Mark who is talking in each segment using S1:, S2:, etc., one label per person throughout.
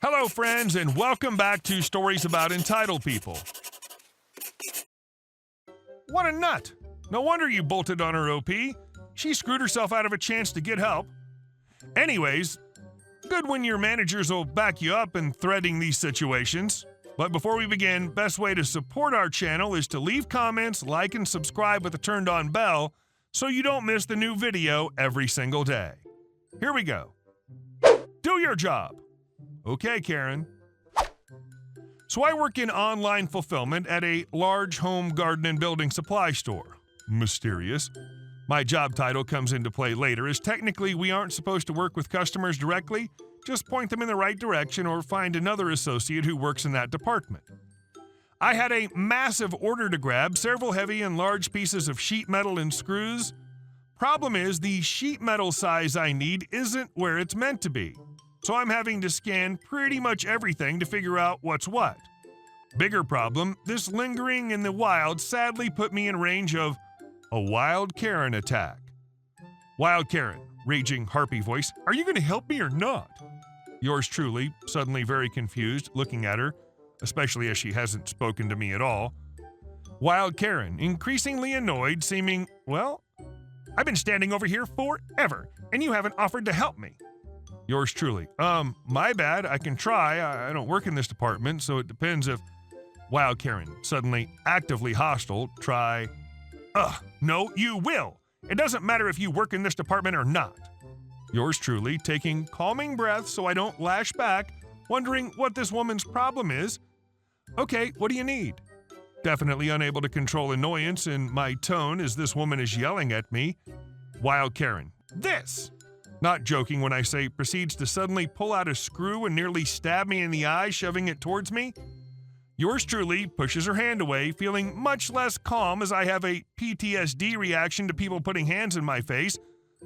S1: Hello, friends, and welcome back to Stories About Entitled People. What a nut! No wonder you bolted on her OP. She screwed herself out of a chance to get help. Anyways, good when your managers will back you up in threading these situations. But before we begin, best way to support our channel is to leave comments, like, and subscribe with a turned-on bell so you don't miss the new video every single day. Here we go. Do your job. Okay, Karen. So I work in online fulfillment at a large home garden and building supply store. Mysterious. My job title comes into play later, as technically we aren't supposed to work with customers directly, just point them in the right direction or find another associate who works in that department. I had a massive order to grab, several heavy and large pieces of sheet metal and screws. Problem is, the sheet metal size I need isn't where it's meant to be. So I'm having to scan pretty much everything to figure out what's what. Bigger problem, this lingering in the wild sadly put me in range of a wild Karen attack. Wild Karen, raging harpy voice, are you going to help me or not? Yours truly, suddenly very confused, looking at her, especially as she hasn't spoken to me at all. Wild Karen, increasingly annoyed, seeming, well, I've been standing over here forever, and you haven't offered to help me. Yours truly, my bad, I can try, I don't work in this department, so it depends if... Wild Karen, suddenly actively hostile, try... no, you will! It doesn't matter if you work in this department or not. Yours truly, taking calming breaths so I don't lash back, wondering what this woman's problem is. Okay, what do you need? Definitely unable to control annoyance in my tone as this woman is yelling at me. Wild Karen, this! Not joking when I say proceeds to suddenly pull out a screw and nearly stab me in the eye, shoving it towards me. Yours truly pushes her hand away, feeling much less calm as I have a PTSD reaction to people putting hands in my face,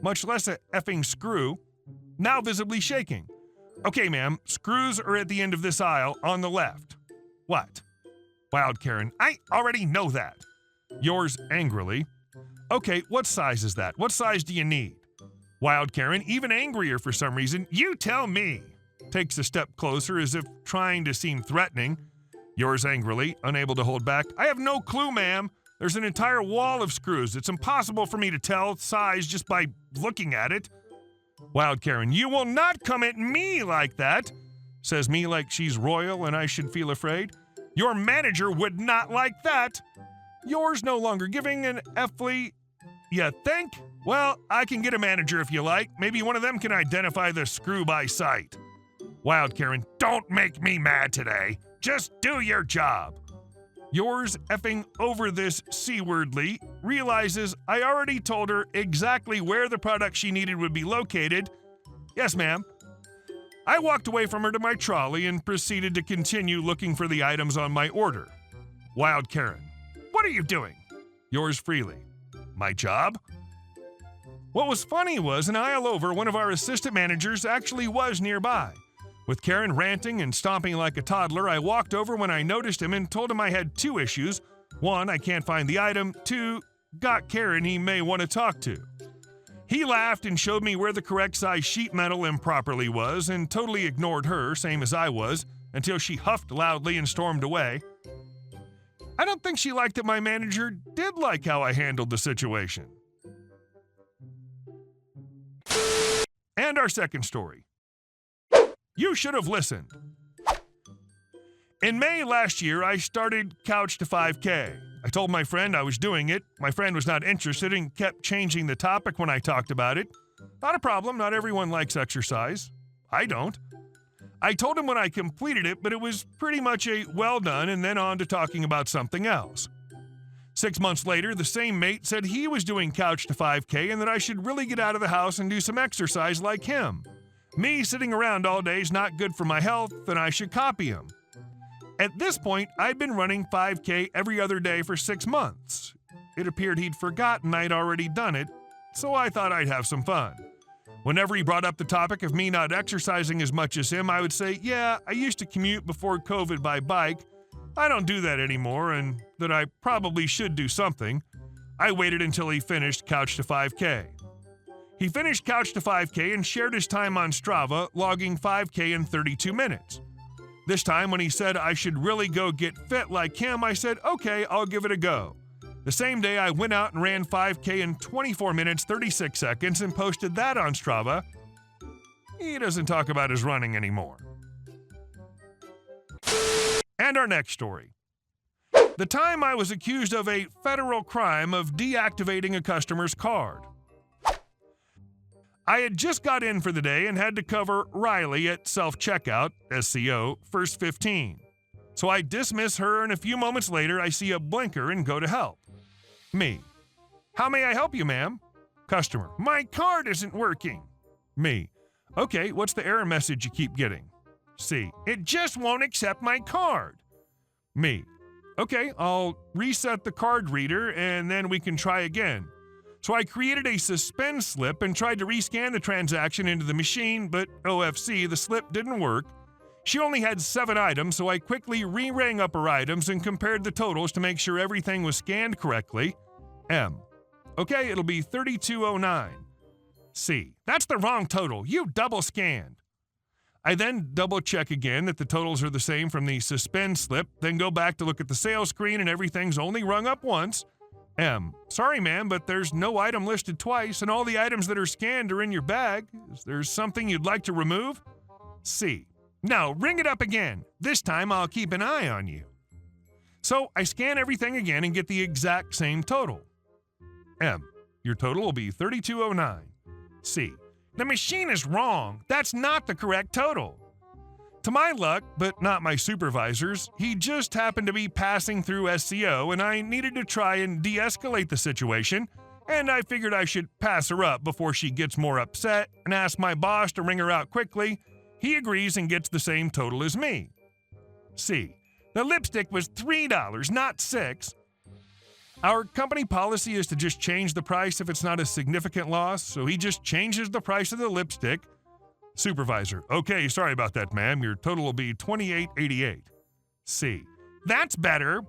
S1: much less a effing screw, now visibly shaking. Okay, ma'am, screws are at the end of this aisle on the left. What? Wild Karen, I already know that. Yours angrily. Okay, what size is that? What size do you need? Wild Karen, even angrier for some reason, you tell me. Takes a step closer as if trying to seem threatening. Yours angrily, unable to hold back. I have no clue, ma'am. There's an entire wall of screws. It's impossible for me to tell size just by looking at it. Wild Karen, you will not come at me like that. Says me like she's royal and I should feel afraid. Your manager would not like that. Yours no longer giving an F-ly. You think? Well, I can get a manager if you like. Maybe one of them can identify the screw by sight. Wild Karen, don't make me mad today. Just do your job. Yours effing over this C-wordly, realizes I already told her exactly where the product she needed would be located. Yes, ma'am. I walked away from her to my trolley and proceeded to continue looking for the items on my order. Wild Karen, what are you doing? Yours freely. My job? What was funny was an aisle over, one of our assistant managers actually was nearby. With Karen ranting and stomping like a toddler, I walked over when I noticed him and told him I had two issues. One, I can't find the item. Two, got Karen he may want to talk to. He laughed and showed me where the correct size sheet metal improperly was and totally ignored her, same as I was, until she huffed loudly and stormed away. I don't think she liked that my manager did like how I handled the situation. And our second story. You should have listened. In May last year, I started Couch to 5K. I told my friend I was doing it. My friend was not interested and kept changing the topic when I talked about it. Not a problem, not everyone likes exercise. I don't. I told him when I completed it, but it was pretty much a well done and then on to talking about something else. 6 months later, the same mate said he was doing Couch to 5K and that I should really get out of the house and do some exercise like him. Me sitting around all day is not good for my health, and I should copy him. At this point, I'd been running 5K every other day for 6 months. It appeared he'd forgotten I'd already done it, so I thought I'd have some fun. Whenever he brought up the topic of me not exercising as much as him, I would say, yeah, I used to commute before COVID by bike. I don't do that anymore, and that I probably should do something. I waited until he finished Couch to 5K. He finished Couch to 5K and shared his time on Strava, logging 5K in 32 minutes. This time when he said I should really go get fit like him, I said, okay, I'll give it a go. The same day I went out and ran 5K in 24 minutes, 36 seconds and posted that on Strava. He doesn't talk about his running anymore. And our next story. The time I was accused of a federal crime of deactivating a customer's card. I had just got in for the day and had to cover Riley at self-checkout, SCO, first 15. So I dismiss her and a few moments later I see a blinker and go to help. Me. How may I help you, ma'am? Customer. My card isn't working. Me. Okay, what's the error message you keep getting? C. It just won't accept my card. Me. Okay, I'll reset the card reader and then we can try again. So I created a suspend slip and tried to rescan the transaction into the machine, but OFC, the slip didn't work. She only had 7 items, so I quickly re-rang up her items and compared the totals to make sure everything was scanned correctly. M. Okay, it'll be 3209. C. That's the wrong total. You double scanned. I then double check again that the totals are the same from the suspend slip, then go back to look at the sales screen and everything's only rung up once. M. Sorry, ma'am, but there's no item listed twice and all the items that are scanned are in your bag. Is there something you'd like to remove? C. No, ring it up again. This time I'll keep an eye on you. So I scan everything again and get the exact same total. M. Your total will be 3209. C. The machine is wrong. That's not the correct total. To my luck, but not my supervisor's, he just happened to be passing through SCO and I needed to try and de-escalate the situation, and I figured I should pass her up before she gets more upset and ask my boss to ring her out quickly. He agrees and gets the same total as me. C. The lipstick was $3, not $6. Our company policy is to just change the price if it's not a significant loss, so he just changes the price of the lipstick. Supervisor. Okay, sorry about that, ma'am. Your total will be $28.88. C. That's better.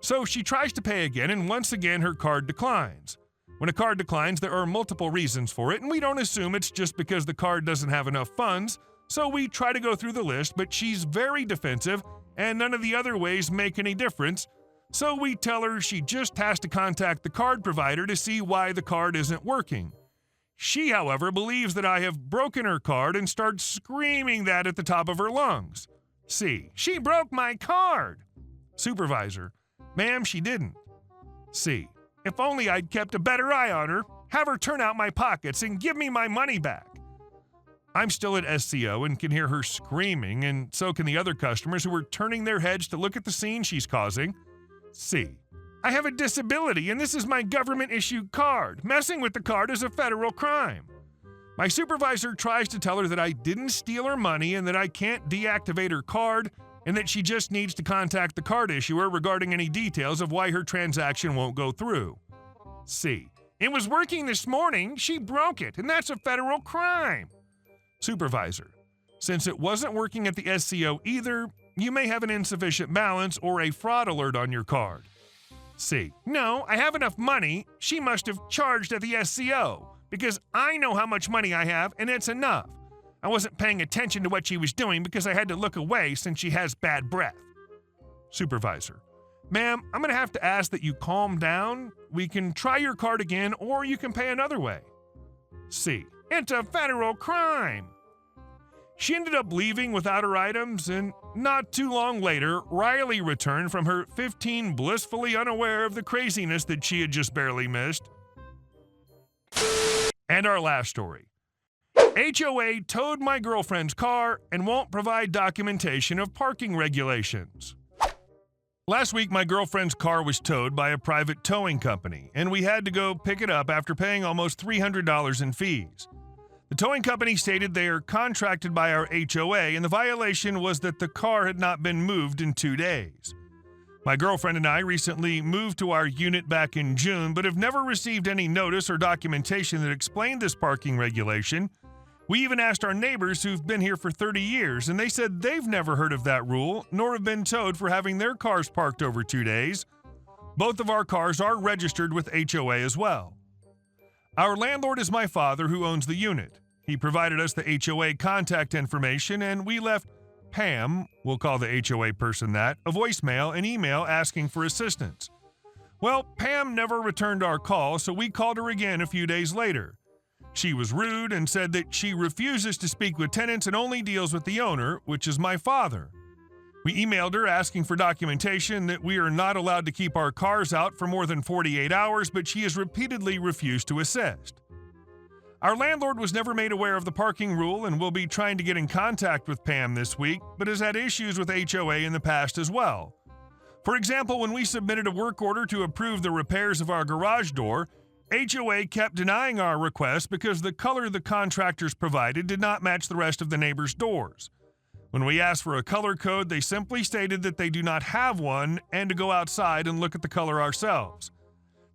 S1: So she tries to pay again, and once again her card declines. When a card declines, there are multiple reasons for it, and we don't assume it's just because the card doesn't have enough funds, so we try to go through the list, but she's very defensive, and none of the other ways make any difference, so we tell her she just has to contact the card provider to see why the card isn't working. She, however, believes that I have broken her card and starts screaming that at the top of her lungs. C. She broke my card. Supervisor. Ma'am, she didn't. C. If only I'd kept a better eye on her, have her turn out my pockets and give me my money back. I'm still at SCO and can hear her screaming, and so can the other customers who are turning their heads to look at the scene she's causing. C. I have a disability and this is my government-issued card. Messing with the card is a federal crime. My supervisor tries to tell her that I didn't steal her money and that I can't deactivate her card and that she just needs to contact the card issuer regarding any details of why her transaction won't go through. C. It was working this morning. She broke it, and that's a federal crime. Supervisor. Since it wasn't working at the SCO either, you may have an insufficient balance or a fraud alert on your card. C. No, I have enough money. She must have charged at the SCO because I know how much money I have and it's enough. I wasn't paying attention to what she was doing because I had to look away since she has bad breath. Supervisor. Ma'am, I'm going to have to ask that you calm down. We can try your card again or you can pay another way. C. It's a federal crime. She ended up leaving without her items, and not too long later, Riley returned from her 15 blissfully unaware of the craziness that she had just barely missed. And our last story. HOA towed my girlfriend's car and won't provide documentation of parking regulations. Last week, my girlfriend's car was towed by a private towing company, and we had to go pick it up after paying almost $300 in fees. The towing company stated they are contracted by our HOA, and the violation was that the car had not been moved in 2 days. My girlfriend and I recently moved to our unit back in June, but have never received any notice or documentation that explained this parking regulation. We even asked our neighbors who've been here for 30 years, and they said they've never heard of that rule, nor have been towed for having their cars parked over 2 days. Both of our cars are registered with HOA as well. Our landlord is my father, who owns the unit. He provided us the HOA contact information, and we left Pam, we'll call the HOA person that, a voicemail and email asking for assistance. Well, Pam never returned our call, so we called her again a few days later. She was rude and said that she refuses to speak with tenants and only deals with the owner, which is my father. We emailed her asking for documentation that we are not allowed to keep our cars out for more than 48 hours, but she has repeatedly refused to assist. Our landlord was never made aware of the parking rule and will be trying to get in contact with Pam this week, but has had issues with HOA in the past as well. For example, when we submitted a work order to approve the repairs of our garage door, HOA kept denying our request because the color the contractors provided did not match the rest of the neighbors' doors. When we asked for a color code, they simply stated that they do not have one and to go outside and look at the color ourselves.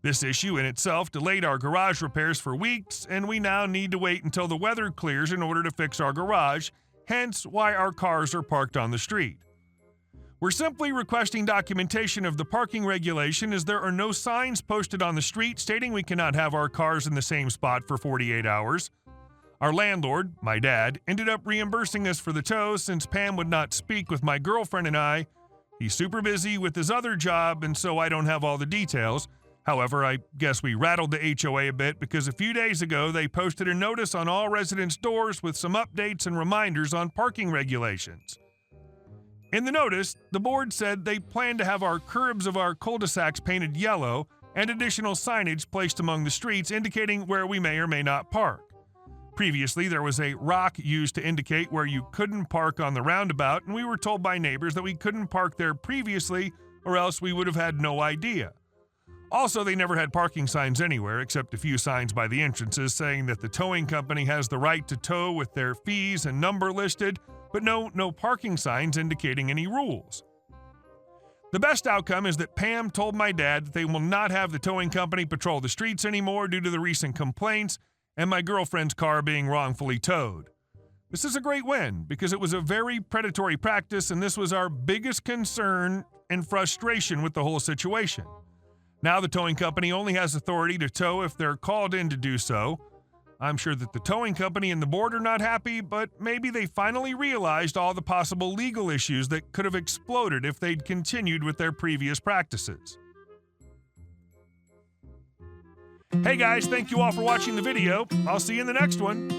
S1: This issue in itself delayed our garage repairs for weeks, and we now need to wait until the weather clears in order to fix our garage, hence why our cars are parked on the street. We're simply requesting documentation of the parking regulation, as there are no signs posted on the street stating we cannot have our cars in the same spot for 48 hours. Our landlord, my dad, ended up reimbursing us for the tow since Pam would not speak with my girlfriend and I. He's super busy with his other job, and so I don't have all the details. However, I guess we rattled the HOA a bit because a few days ago they posted a notice on all residents' doors with some updates and reminders on parking regulations. In the notice, the board said they plan to have our curbs of our cul-de-sacs painted yellow and additional signage placed among the streets indicating where we may or may not park. Previously, there was a rock used to indicate where you couldn't park on the roundabout, and we were told by neighbors that we couldn't park there previously or else we would have had no idea. Also, they never had parking signs anywhere except a few signs by the entrances saying that the towing company has the right to tow with their fees and number listed, but no parking signs indicating any rules. The best outcome is that Pam told my dad that they will not have the towing company patrol the streets anymore due to the recent complaints and my girlfriend's car being wrongfully towed. This is a great win because it was a very predatory practice, and this was our biggest concern and frustration with the whole situation. Now the towing company only has authority to tow if they're called in to do so. I'm sure that the towing company and the board are not happy, but maybe they finally realized all the possible legal issues that could have exploded if they'd continued with their previous practices. Hey guys, thank you all for watching the video. I'll see you in the next one.